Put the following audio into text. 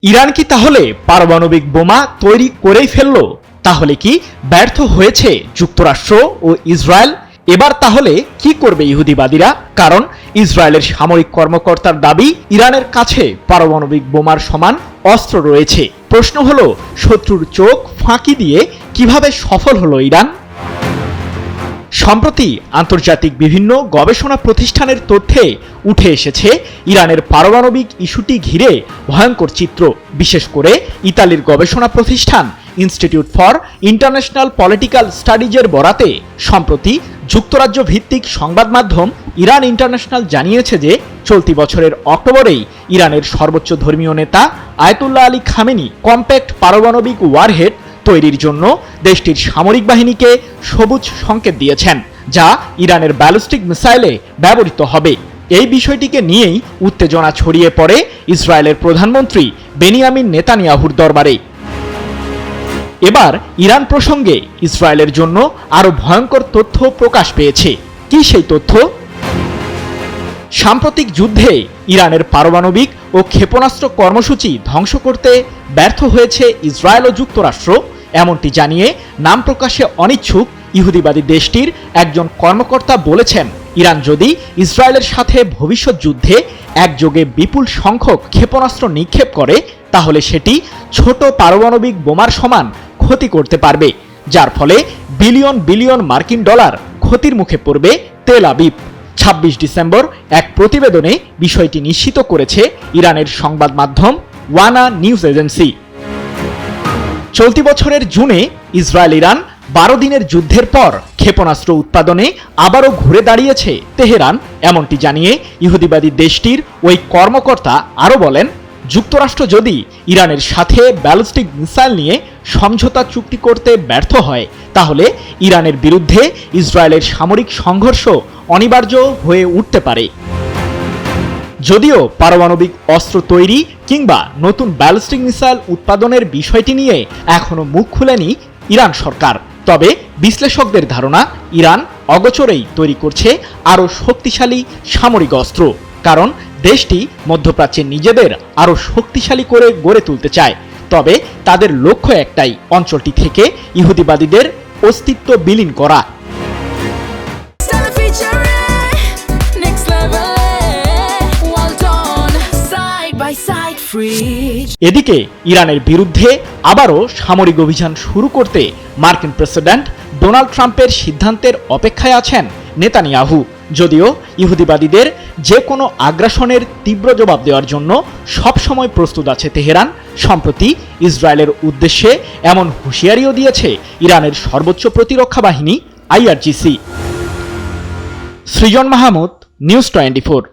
Iran কি তাহলে পারমাণবিক বোমা তৈরি করেই ফেলল? তাহলে কি ব্যর্থ হয়েছে যুক্তরাষ্ট্র ও ইসরায়েল? এবার তাহলে কি করবে ইহুদিবাদীরা? কারণ ইসরায়েলের সামরিক কর্মকর্তার দাবি, ইরানের কাছে পারমাণবিক বোমার সমান অস্ত্র রয়েছে। প্রশ্ন হলো, শত্রুর চোখ ফাঁকি দিয়ে কিভাবে সফল হলো ইরান? সম্প্রতি আন্তর্জাতিক বিভিন্ন গবেষণা প্রতিষ্ঠানের তথ্যে উঠে এসেছে ইরানের পারমাণবিক ইস্যুটি ঘিরে ভয়ঙ্কর চিত্র। বিশেষ করে ইতালির গবেষণা প্রতিষ্ঠান ইনস্টিটিউট ফর ইন্টারন্যাশনাল পলিটিক্যাল স্টাডিজের বরাতে সম্প্রতি যুক্তরাজ্য ভিত্তিক সংবাদ মাধ্যম ইরান ইন্টারন্যাশনাল জানিয়েছে যে চলতি বছরের অক্টোবরেই ইরানের সর্বোচ্চ ধর্মীয় নেতা আয়াতুল্লাহ আলী খামেনি কম্প্যাক্ট পারমাণবিক ওয়ারহেড তৈরির জন্য দেশটির সামরিক বাহিনীকে সবুজ সংকেত দিয়েছেন, যা ইরানের ব্যালিস্টিক মিসাইলে ব্যবহৃত হবে। এই বিষয়টিকে নিয়েই উত্তেজনা ছড়িয়ে পড়ে ইসরায়েলের প্রধানমন্ত্রী বেনিয়ামিন নেতানিয়াহুর দরবারে। এবার ইরান প্রসঙ্গে ইসরায়েলের জন্য আরও ভয়ঙ্কর তথ্য প্রকাশ পেয়েছে। কি সেই তথ্য? সাম্প্রতিক যুদ্ধে ইরানের পারমাণবিক ও ক্ষেপণাস্ত্র কর্মসূচি ধ্বংস করতে ব্যর্থ হয়েছে ইসরায়েল ও যুক্তরাষ্ট্র, এমনটি জানিয়ে নাম প্রকাশে অনিচ্ছুক ইহুদিবাদী দেশটির একজন কর্মকর্তা বলেছেন, ইরান যদি ইসরায়েলের সাথে ভবিষ্যৎ যুদ্ধে একযোগে বিপুল সংখ্যক ক্ষেপণাস্ত্র নিক্ষেপ করে, তাহলে সেটি ছোট পারমাণবিক বোমার সমান ক্ষতি করতে পারবে, যার ফলে বিলিয়ন বিলিয়ন মার্কিন ডলার ক্ষতির মুখে পড়বে তেল আবিব। ২৬ ডিসেম্বর এক প্রতিবেদনে বিষয়টি নিশ্চিত করেছে ইরানের সংবাদ মাধ্যম ওয়ানা নিউজ এজেন্সি। চলতি বছরের জুনে ইসরায়েল ইরান ১২ দিনের যুদ্ধের পর ক্ষেপণাস্ত্র উৎপাদনে আবারও ঘুরে দাঁড়িয়েছে তেহরান, এমনটি জানিয়ে ইহুদিবাদী দেশটির ওই কর্মকর্তা আরও বলেন, যুক্তরাষ্ট্র যদি ইরানের সাথে ব্যালিস্টিক মিসাইল নিয়ে সমঝোতা চুক্তি করতে ব্যর্থ হয়, তাহলে ইরানের বিরুদ্ধে ইসরায়েলের সামরিক সংঘর্ষ অনিবার্য হয়ে উঠতে পারে। যদিও পারমাণবিক অস্ত্র তৈরি কিংবা নতুন ব্যালিস্টিক মিসাইল উৎপাদনের বিষয়টি নিয়ে এখনো মুখ খুলেনি ইরান সরকার, তবে বিশ্লেষকদের ধারণা, ইরান অগোচরেই তৈরি করছে আরও শক্তিশালী সামরিক অস্ত্র। কারণ দেশটি মধ্যপ্রাচ্যে নিজেদের আরও শক্তিশালী করে গড়ে তুলতে চায়। তবে তাদের লক্ষ্য একটাই, অঞ্চলটি থেকে ইহুদিবাদীদের অস্তিত্ব বিলীন করা। এদিকে ইরানের বিরুদ্ধে আবারও সামরিক অভিযান শুরু করতে মার্কিন প্রেসিডেন্ট ডোনাল্ড ট্রাম্পের সিদ্ধান্তের অপেক্ষায় আছেন নেতানিয়াহু। যদিও ইহুদিবাদীদের যে কোনো আগ্রাসনের তীব্র জবাব দেওয়ার জন্য সবসময় প্রস্তুত আছে তেহরান, সম্প্রতি ইসরায়েলের উদ্দেশ্যে এমন হুঁশিয়ারিও দিয়েছে ইরানের সর্বোচ্চ প্রতিরক্ষা বাহিনী IRGC। সৃজন মাহমুদ, নিউজ 24।